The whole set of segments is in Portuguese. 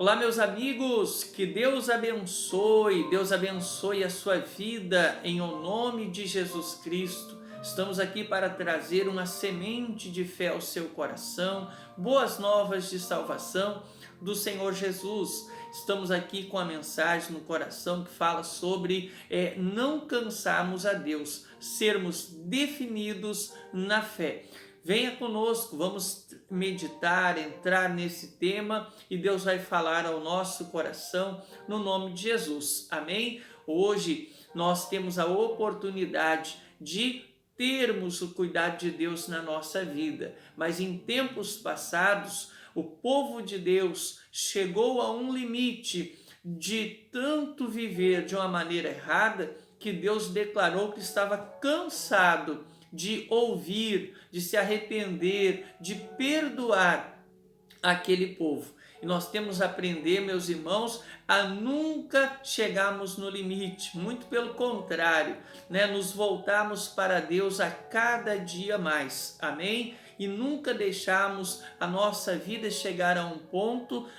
Olá, meus amigos, que Deus abençoe a sua vida em o nome de Jesus Cristo. Estamos aqui para trazer uma semente de fé ao seu coração, boas novas de salvação do Senhor Jesus. Estamos aqui com a mensagem no coração que fala sobre não cansarmos a Deus, sermos definidos na fé. Venha conosco, vamos meditar, entrar nesse tema e Deus vai falar ao nosso coração no nome de Jesus. Amém? Hoje nós temos a oportunidade de termos o cuidado de Deus na nossa vida, mas em tempos passados o povo de Deus chegou a um limite de tanto viver de uma maneira errada que Deus declarou que estava cansado de ouvir, de se arrepender, de perdoar aquele povo. E nós temos a aprender, meus irmãos, a nunca chegarmos no limite, muito pelo contrário, nos voltarmos para Deus a cada dia mais, amém? E nunca deixarmos a nossa vida chegar a um ponto,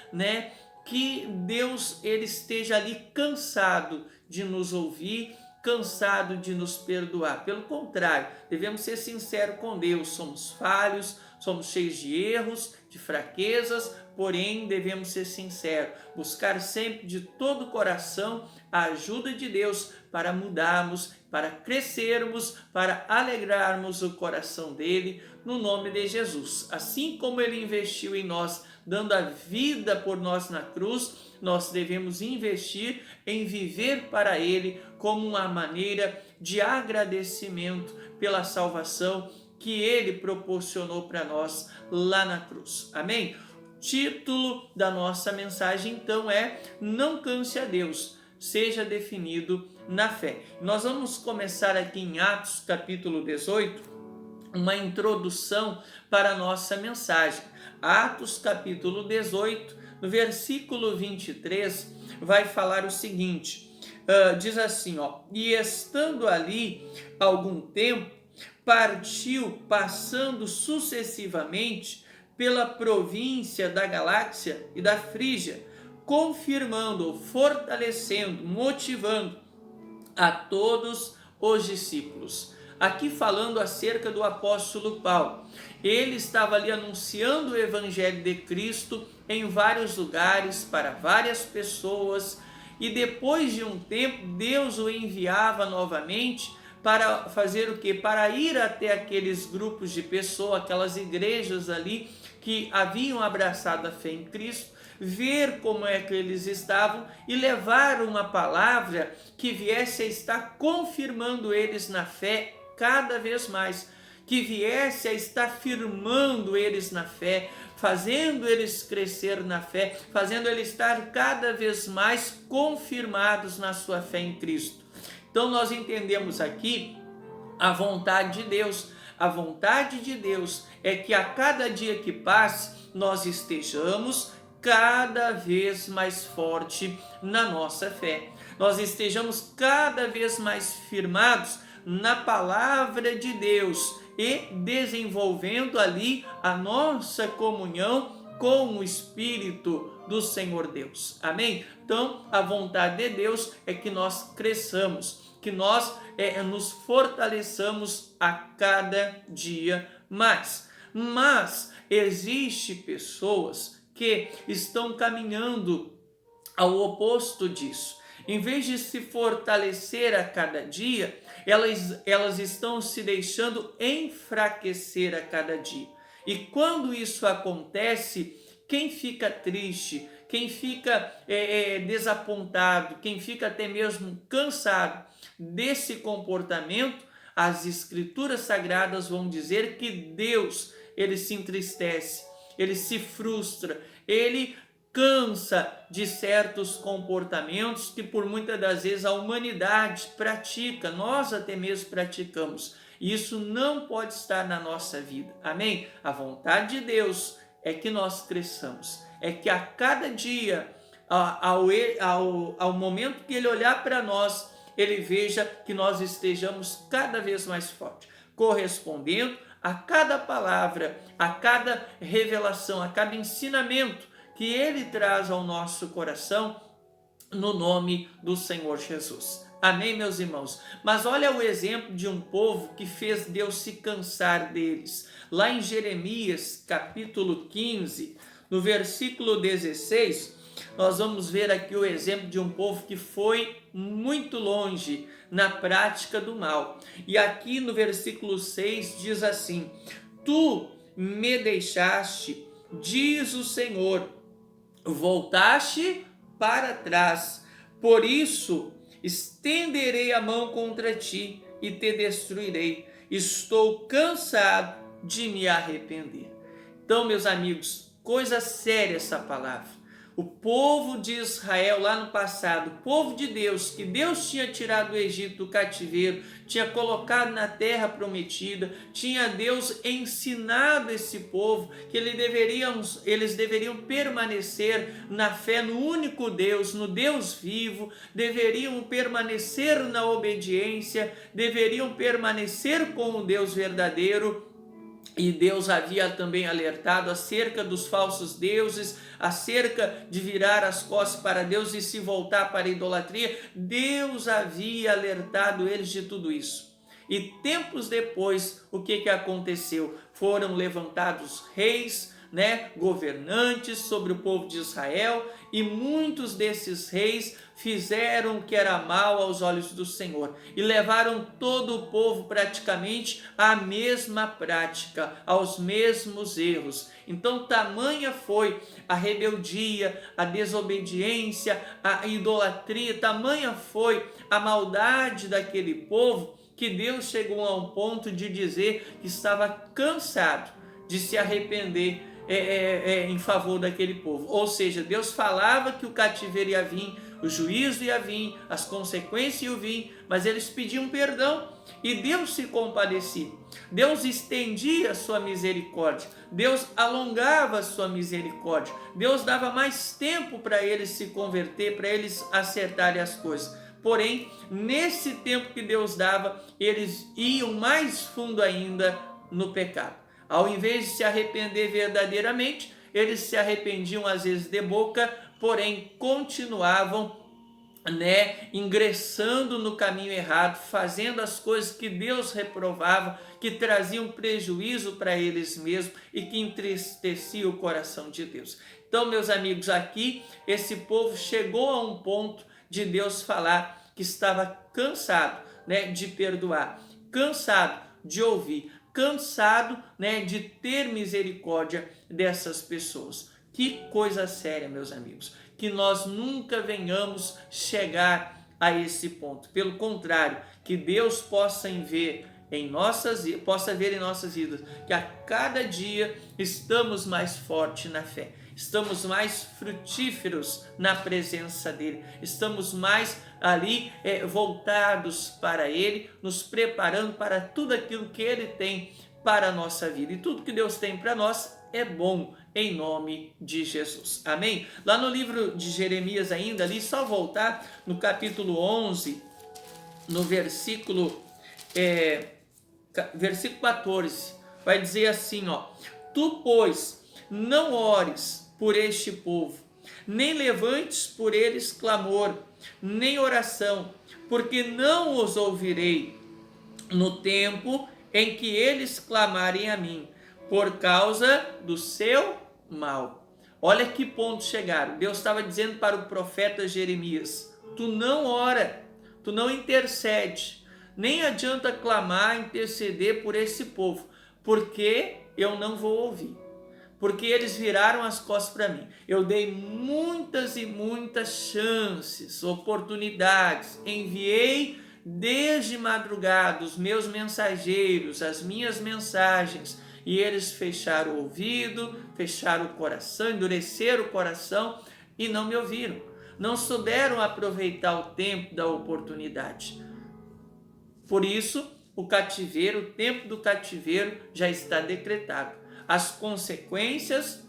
que Deus ele esteja ali cansado de nos ouvir, cansado de nos perdoar. Pelo contrário, devemos ser sinceros com Deus. Somos falhos, somos cheios de erros, de fraquezas, porém devemos ser sinceros, buscar sempre de todo o coração a ajuda de Deus para mudarmos, para crescermos, para alegrarmos o coração dele, no nome de Jesus. Assim como ele investiu em nós, dando a vida por nós na cruz, nós devemos investir em viver para ele como uma maneira de agradecimento pela salvação que ele proporcionou para nós lá na cruz. Amém? O título da nossa mensagem então é: não canse a Deus, seja definido na fé. Nós vamos começar aqui em Atos capítulo 18, uma introdução para a nossa mensagem. Atos capítulo 18, no versículo 23, vai falar o seguinte, diz assim, e estando ali algum tempo, partiu passando sucessivamente pela província da Galácia e da Frígia, confirmando, fortalecendo, motivando a todos os discípulos. Aqui falando acerca do apóstolo Paulo. Ele estava ali anunciando o evangelho de Cristo em vários lugares, para várias pessoas, e depois de um tempo, Deus o enviava novamente para fazer o quê? Para ir até aqueles grupos de pessoas, aquelas igrejas ali que haviam abraçado a fé em Cristo, ver como é que eles estavam e levar uma palavra que viesse a estar confirmando eles na fé cada vez mais, que viesse a estar firmando eles na fé, fazendo eles crescer na fé, fazendo eles estar cada vez mais confirmados na sua fé em Cristo. Então nós entendemos aqui a vontade de Deus. A vontade de Deus é que a cada dia que passe, nós estejamos cada vez mais forte na nossa fé. Nós estejamos cada vez mais firmados na palavra de Deus e desenvolvendo ali a nossa comunhão com o Espírito do Senhor Deus. Amém? Então, a vontade de Deus é que nós cresçamos, que nós nos fortaleçamos a cada dia mais. Mas existe pessoas que estão caminhando ao oposto disso. Em vez de se fortalecer a cada dia, elas estão se deixando enfraquecer a cada dia. E quando isso acontece, quem fica triste, quem fica desapontado, quem fica até mesmo cansado desse comportamento, as Escrituras Sagradas vão dizer que Deus, ele se entristece, ele se frustra, ele cansa de certos comportamentos que por muitas das vezes a humanidade pratica, nós até mesmo praticamos. Isso não pode estar na nossa vida, amém? A vontade de Deus é que nós cresçamos, é que a cada dia, ao momento que Ele olhar para nós, Ele veja que nós estejamos cada vez mais fortes, correspondendo a cada palavra, a cada revelação, a cada ensinamento que Ele traz ao nosso coração no nome do Senhor Jesus. Amém, meus irmãos? Mas olha o exemplo de um povo que fez Deus se cansar deles. Lá em Jeremias, capítulo 15, no versículo 16, nós vamos ver aqui o exemplo de um povo que foi muito longe na prática do mal. E aqui no versículo 6 diz assim: Tu me deixaste, diz o Senhor, voltaste para trás, por isso estenderei a mão contra ti e te destruirei. Estou cansado de me arrepender. Então, meus amigos, coisa séria essa palavra. O povo de Israel lá no passado, o povo de Deus, que Deus tinha tirado do Egito do cativeiro, tinha colocado na terra prometida, tinha Deus ensinado esse povo que eles deveriam permanecer na fé no único Deus, no Deus vivo, deveriam permanecer na obediência, deveriam permanecer com o Deus verdadeiro. E Deus havia também alertado acerca dos falsos deuses, acerca de virar as costas para Deus e se voltar para a idolatria. Deus havia alertado eles de tudo isso. E tempos depois, o que aconteceu? Foram levantados reis, governantes sobre o povo de Israel, e muitos desses reis fizeram o que era mal aos olhos do Senhor e levaram todo o povo praticamente à mesma prática, aos mesmos erros. Então tamanha foi a rebeldia, a desobediência, a idolatria, tamanha foi a maldade daquele povo que Deus chegou a um ponto de dizer que estava cansado de se arrepender em favor daquele povo. Ou seja, Deus falava que o cativeiro ia vir, o juízo ia vir, as consequências iam vir, mas eles pediam perdão e Deus se compadecia. Deus estendia a sua misericórdia, Deus alongava a sua misericórdia, Deus dava mais tempo para eles se converter, para eles acertarem as coisas. Porém, nesse tempo que Deus dava, eles iam mais fundo ainda no pecado. Ao invés de se arrepender verdadeiramente, eles se arrependiam às vezes de boca, porém continuavam ingressando no caminho errado, fazendo as coisas que Deus reprovava, que traziam prejuízo para eles mesmos e que entristecia o coração de Deus. Então, meus amigos, aqui esse povo chegou a um ponto de Deus falar que estava cansado de perdoar, cansado de ouvir, cansado de ter misericórdia dessas pessoas. Que coisa séria, meus amigos, que nós nunca venhamos chegar a esse ponto. Pelo contrário, que Deus possa ver em nossas vidas que a cada dia estamos mais fortes na fé, estamos mais frutíferos na presença dele, estamos mais ali voltados para ele, nos preparando para tudo aquilo que ele tem para a nossa vida. E tudo que Deus tem para nós é bom, em nome de Jesus. Amém? Lá no livro de Jeremias ainda, ali, só voltar no capítulo 11, no versículo 14, vai dizer assim, Tu, pois, não ores por este povo, nem levantes por eles clamor, nem oração, porque não os ouvirei no tempo em que eles clamarem a mim, por causa do seu mal. Olha que ponto chegaram. Deus estava dizendo para o profeta Jeremias: tu não ora, tu não intercede, nem adianta clamar, interceder por esse povo, porque eu não vou ouvir. Porque eles viraram as costas para mim. Eu dei muitas e muitas chances, oportunidades, enviei desde madrugada os meus mensageiros, as minhas mensagens, e eles fecharam o ouvido, fecharam o coração, endureceram o coração e não me ouviram. Não souberam aproveitar o tempo da oportunidade. Por isso, o tempo do cativeiro já está decretado. As consequências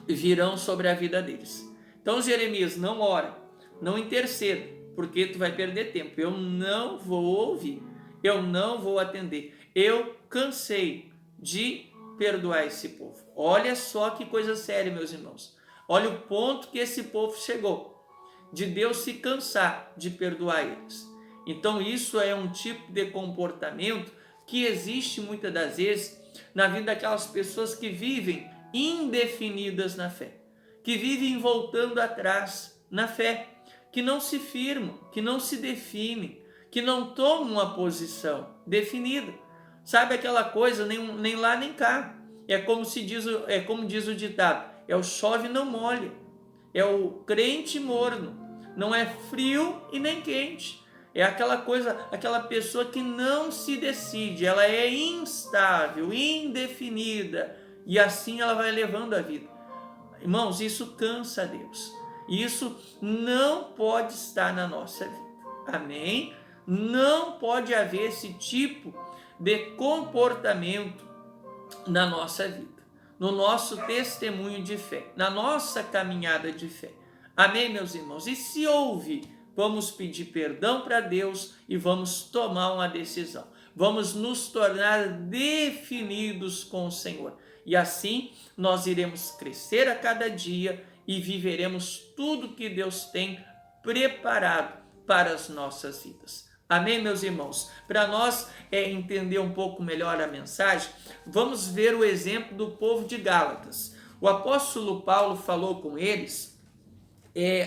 virão sobre a vida deles. Então, Jeremias, não ora, não interceda, porque tu vai perder tempo. Eu não vou ouvir, eu não vou atender. Eu cansei de perdoar esse povo. Olha só que coisa séria, meus irmãos. Olha o ponto que esse povo chegou, de Deus se cansar de perdoar eles. Então isso é um tipo de comportamento que existe muitas das vezes na vida daquelas pessoas que vivem indefinidas na fé, que vivem voltando atrás na fé, que não se firmam, que não se definem, que não tomam uma posição definida. Sabe aquela coisa, nem lá nem cá. É como diz o ditado, é o chove não molha, é o crente morno, não é frio e nem quente. É aquela coisa, aquela pessoa que não se decide, ela é instável, indefinida, e assim ela vai levando a vida. Irmãos, isso cansa a Deus. Isso não pode estar na nossa vida. Amém? Não pode haver esse tipo de comportamento na nossa vida, no nosso testemunho de fé, na nossa caminhada de fé. Amém, meus irmãos? E se houve, vamos pedir perdão para Deus e vamos tomar uma decisão. Vamos nos tornar definidos com o Senhor. E assim nós iremos crescer a cada dia e viveremos tudo que Deus tem preparado para as nossas vidas. Amém, meus irmãos? Para nós entender um pouco melhor a mensagem, vamos ver o exemplo do povo de Gálatas. O apóstolo Paulo falou com eles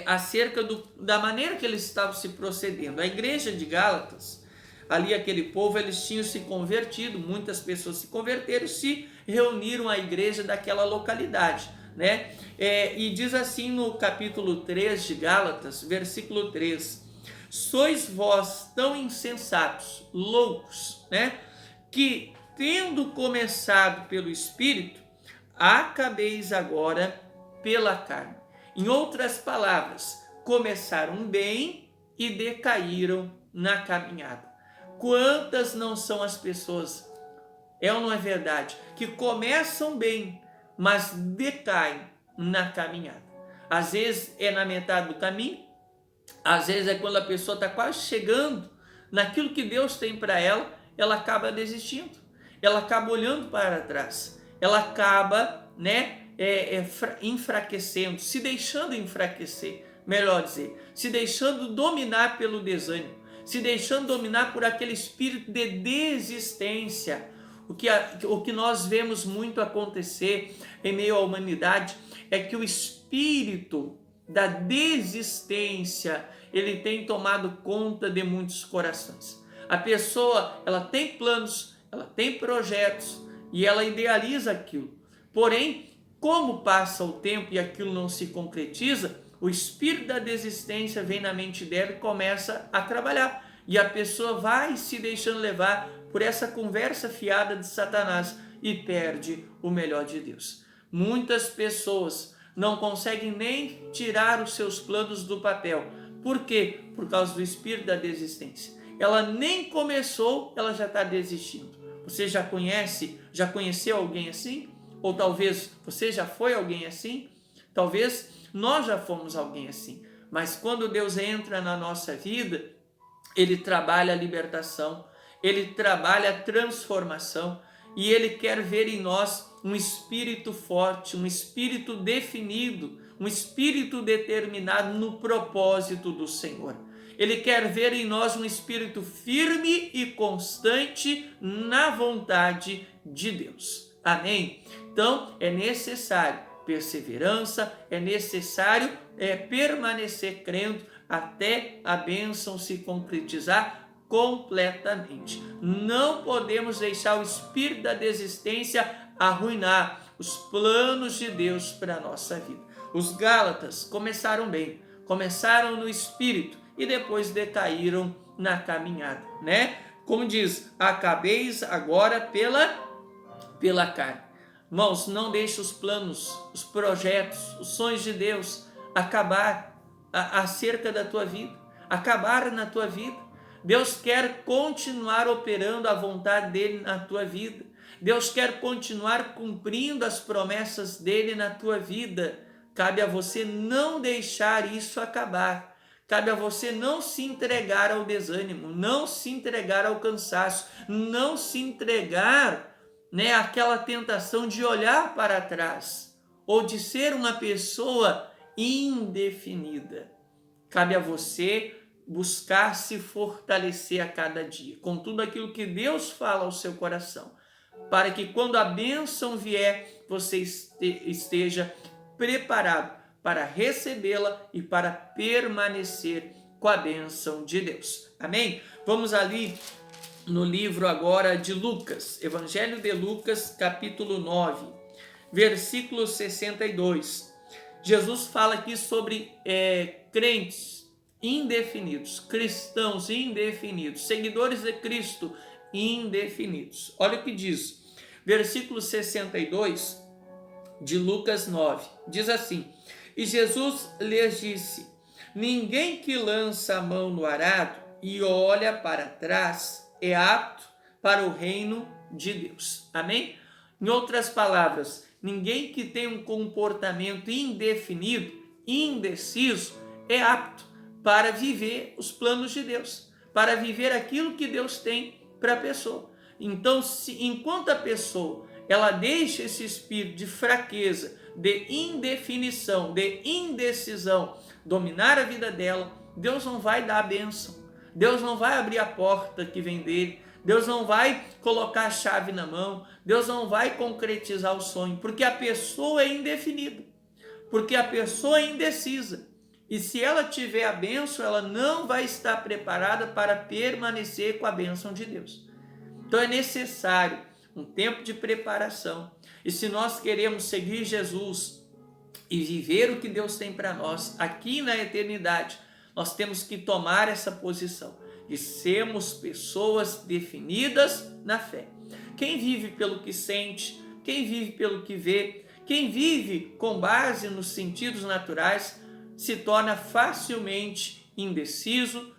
acerca da maneira que eles estavam se procedendo. A igreja de Gálatas, ali aquele povo, eles tinham se convertido, muitas pessoas se converteram, se reuniram à igreja daquela localidade, né? E diz assim no capítulo 3 de Gálatas, versículo 3: sois vós tão insensatos, loucos, né? Que, tendo começado pelo Espírito, acabeis agora pela carne. Em outras palavras, começaram bem e decaíram na caminhada. Quantas não são as pessoas, ou não é verdade, que começam bem, mas decaem na caminhada? Às vezes é na metade do caminho, às vezes é quando a pessoa está quase chegando naquilo que Deus tem para ela, ela acaba desistindo, ela acaba olhando para trás, ela acaba, enfraquecendo, se deixando enfraquecer, melhor dizer, se deixando dominar pelo desânimo, se deixando dominar por aquele espírito de desistência. O que nós vemos muito acontecer em meio à humanidade é que o espírito da desistência, ele tem tomado conta de muitos corações. A pessoa, ela tem planos, ela tem projetos e ela idealiza aquilo. Porém, como passa o tempo e aquilo não se concretiza, o espírito da desistência vem na mente dela e começa a trabalhar. E a pessoa vai se deixando levar por essa conversa fiada de Satanás e perde o melhor de Deus. Muitas pessoas não conseguem nem tirar os seus planos do papel. Por quê? Por causa do espírito da desistência. Ela nem começou, ela já está desistindo. Você já conheceu alguém assim? Ou talvez você já foi alguém assim? Talvez nós já fomos alguém assim. Mas quando Deus entra na nossa vida, Ele trabalha a libertação, Ele trabalha a transformação e Ele quer ver em nós um espírito forte, um espírito definido, um espírito determinado no propósito do Senhor. Ele quer ver em nós um espírito firme e constante na vontade de Deus. Amém? Então, é necessário perseverança, é necessário permanecer crendo até a bênção se concretizar completamente. Não podemos deixar o espírito da desistência arruinar os planos de Deus para a nossa vida. Os Gálatas começaram bem, começaram no espírito e depois decaíram na caminhada, né? Como diz, acabeis agora pela carne. Irmãos, não deixe os planos, os projetos, os sonhos de Deus acabar acerca da tua vida, acabar na tua vida. Deus quer continuar operando a vontade dele na tua vida. Deus quer continuar cumprindo as promessas dele na tua vida. Cabe a você não deixar isso acabar. Cabe a você não se entregar ao desânimo, não se entregar ao cansaço, não se entregar àquela tentação de olhar para trás. ou de ser uma pessoa indefinida. Cabe a você buscar se fortalecer a cada dia, com tudo aquilo que Deus fala ao seu coração, para que quando a bênção vier, você esteja preparado para recebê-la e para permanecer com a bênção de Deus. Amém? Vamos ali no livro agora de Lucas, Evangelho de Lucas, capítulo 9, versículo 62. Jesus fala aqui sobre crentes indefinidos, cristãos indefinidos, seguidores de Cristo indefinidos. Olha o que diz, versículo 62 de Lucas 9, diz assim: e Jesus lhes disse: ninguém que lança a mão no arado e olha para trás é apto para o reino de Deus. Amém? Em outras palavras, ninguém que tem um comportamento indefinido, indeciso, é apto para viver os planos de Deus, para viver aquilo que Deus tem para a pessoa. Então, enquanto a pessoa ela deixa esse espírito de fraqueza, de indefinição, de indecisão dominar a vida dela, Deus não vai dar a bênção, Deus não vai abrir a porta que vem dele, Deus não vai colocar a chave na mão, Deus não vai concretizar o sonho, porque a pessoa é indefinida, porque a pessoa é indecisa. E se ela tiver a bênção, ela não vai estar preparada para permanecer com a bênção de Deus. Então é necessário um tempo de preparação. E se nós queremos seguir Jesus e viver o que Deus tem para nós aqui na eternidade, nós temos que tomar essa posição de sermos pessoas definidas na fé. Quem vive pelo que sente, quem vive pelo que vê, quem vive com base nos sentidos naturais, se torna facilmente indeciso,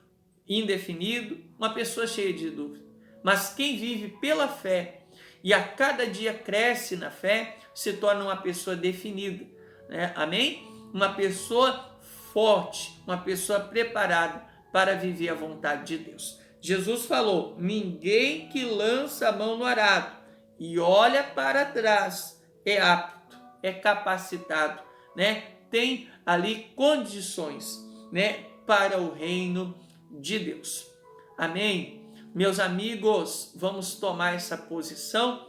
indefinido, uma pessoa cheia de dúvida. Mas quem vive pela fé e a cada dia cresce na fé, se torna uma pessoa definida, né? Amém? Uma pessoa forte, uma pessoa preparada para viver a vontade de Deus. Jesus falou: ninguém que lança a mão no arado e olha para trás é apto, é capacitado, né? Tem ali condições, né, para o reino de Deus. Amém? Meus amigos, vamos tomar essa posição,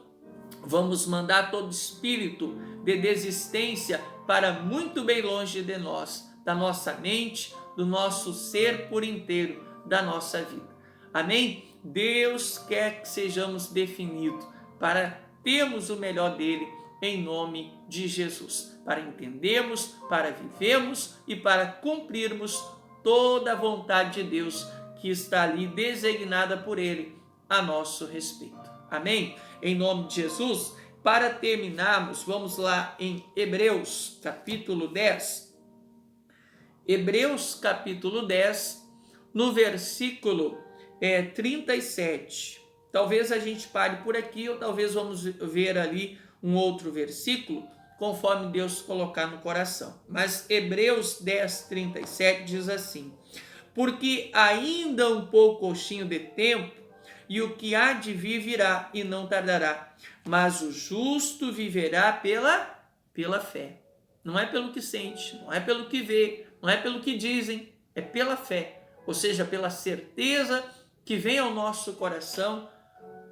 vamos mandar todo espírito de desistência para muito bem longe de nós, da nossa mente, do nosso ser por inteiro, da nossa vida. Amém? Deus quer que sejamos definidos para termos o melhor dele, em nome de Jesus, para entendermos, para vivermos e para cumprirmos toda a vontade de Deus que está ali designada por ele a nosso respeito. Amém? Em nome de Jesus, para terminarmos, vamos lá em Hebreus capítulo 10. Hebreus capítulo 10, no versículo 37. Talvez a gente pare por aqui, ou talvez vamos ver ali um outro versículo, conforme Deus colocar no coração. Mas Hebreus 10, 37 diz assim: porque ainda um pouquinho de tempo, e o que há de vir virá, e não tardará. Mas o justo viverá pela fé. Não é pelo que sente, não é pelo que vê, não é pelo que dizem, é pela fé. Ou seja, pela certeza que vem ao nosso coração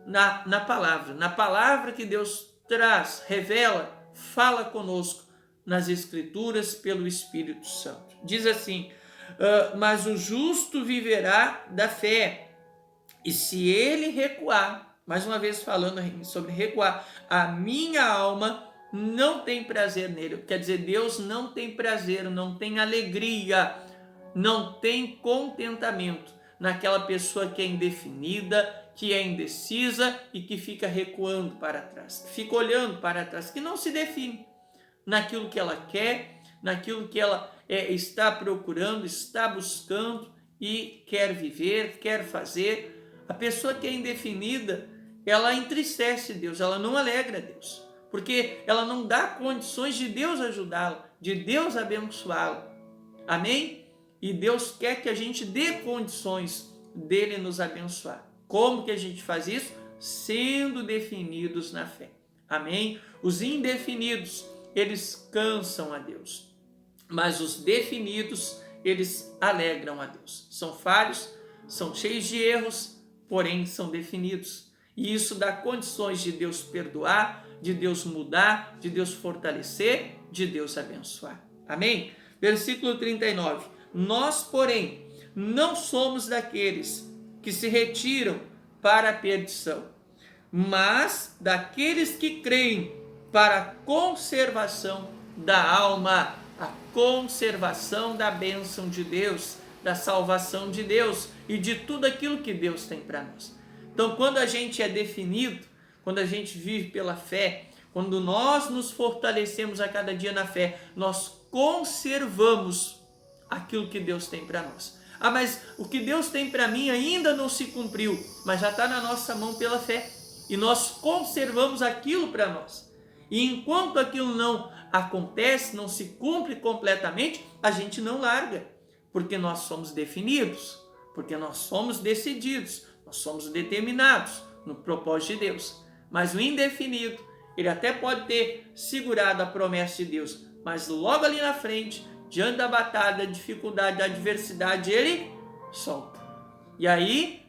na palavra que Deus traz, revela, fala conosco nas Escrituras pelo Espírito Santo. Diz assim: mas o justo viverá da fé, e se ele recuar, mais uma vez falando sobre recuar, a minha alma não tem prazer nele. Quer dizer, Deus não tem prazer, não tem alegria, não tem contentamento naquela pessoa que é indefinida, que é indecisa e que fica recuando para trás, que fica olhando para trás, que não se define naquilo que ela quer, naquilo que ela está procurando, está buscando e quer viver, quer fazer. A pessoa que é indefinida, ela entristece Deus, ela não alegra Deus, porque ela não dá condições de Deus ajudá-la, de Deus abençoá-la. Amém? E Deus quer que a gente dê condições dele nos abençoar. Como que a gente faz isso? Sendo definidos na fé. Amém? Os indefinidos, eles cansam a Deus, mas os definidos, eles alegram a Deus. São falhos, são cheios de erros, porém são definidos. E isso dá condições de Deus perdoar, de Deus mudar, de Deus fortalecer, de Deus abençoar. Amém? Versículo 39. Nós, porém, não somos daqueles que se retiram para a perdição, mas daqueles que creem para a conservação da alma, a conservação da bênção de Deus, da salvação de Deus e de tudo aquilo que Deus tem para nós. Então, quando a gente é definido, quando a gente vive pela fé, quando nós nos fortalecemos a cada dia na fé, nós conservamos aquilo que Deus tem para nós. Ah, mas o que Deus tem para mim ainda não se cumpriu, mas já está na nossa mão pela fé. E nós conservamos aquilo para nós. E enquanto aquilo não acontece, não se cumpre completamente, a gente não larga. Porque nós somos definidos, porque nós somos decididos, nós somos determinados no propósito de Deus. Mas o indefinido, ele até pode ter segurado a promessa de Deus, mas logo ali na frente, diante da batalha, da dificuldade, da adversidade, ele solta. E aí,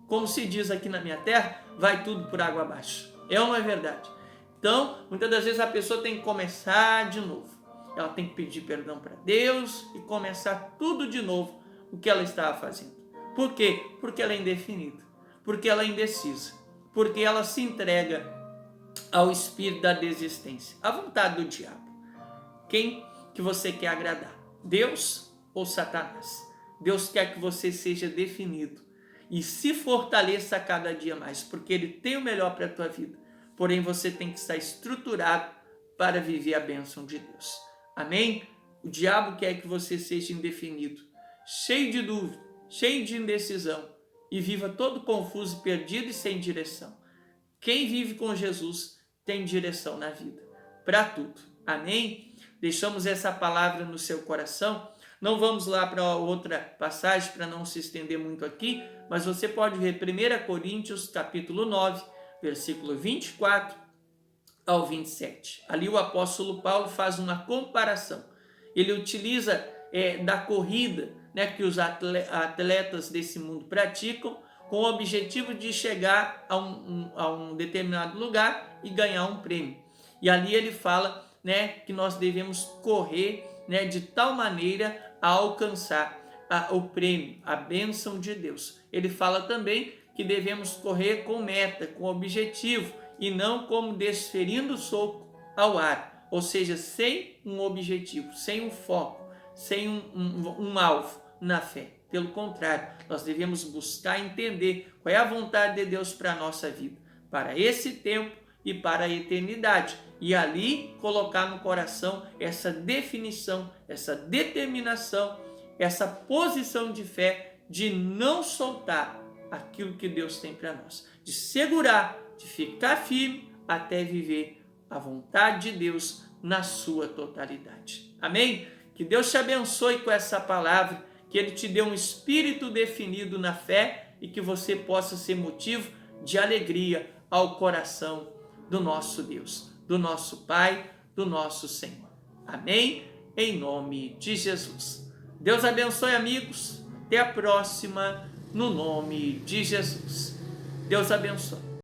como se diz aqui na minha terra, vai tudo por água abaixo. É ou não é verdade? Então, muitas das vezes a pessoa tem que começar de novo. Ela tem que pedir perdão para Deus e começar tudo de novo o que ela estava fazendo. Por quê? Porque ela é indefinida, porque ela é indecisa, porque ela se entrega ao espírito da desistência, à vontade do diabo. Quem que você quer agradar? Deus ou Satanás? Deus quer que você seja definido e se fortaleça a cada dia mais, porque Ele tem o melhor para a tua vida. Porém, você tem que estar estruturado para viver a bênção de Deus. Amém? O diabo quer que você seja indefinido, cheio de dúvida, cheio de indecisão e viva todo confuso, perdido e sem direção. Quem vive com Jesus tem direção na vida, para tudo. Amém? Deixamos essa palavra no seu coração. Não vamos lá para outra passagem para não se estender muito aqui, mas você pode ver 1 Coríntios capítulo 9, versículo 24 ao 27. Ali o apóstolo Paulo faz uma comparação. Ele utiliza da corrida, né, que os atletas desse mundo praticam, com o objetivo de chegar a um determinado lugar e ganhar um prêmio. E ali ele fala, né, que nós devemos correr, né, de tal maneira a alcançar o prêmio, a bênção de Deus. Ele fala também que devemos correr com meta, com objetivo, e não como desferindo soco ao ar, ou seja, sem um objetivo, sem um foco, sem um alvo na fé. Pelo contrário, nós devemos buscar entender qual é a vontade de Deus para a nossa vida, para esse tempo e para a eternidade. E ali colocar no coração essa definição, essa determinação, essa posição de fé de não soltar aquilo que Deus tem para nós, de segurar, de ficar firme até viver a vontade de Deus na sua totalidade. Amém? Que Deus te abençoe com essa palavra, que Ele te dê um espírito definido na fé e que você possa ser motivo de alegria ao coração do nosso Deus, do nosso Pai, do nosso Senhor. Amém? Em nome de Jesus. Deus abençoe, amigos. Até a próxima, no nome de Jesus. Deus abençoe.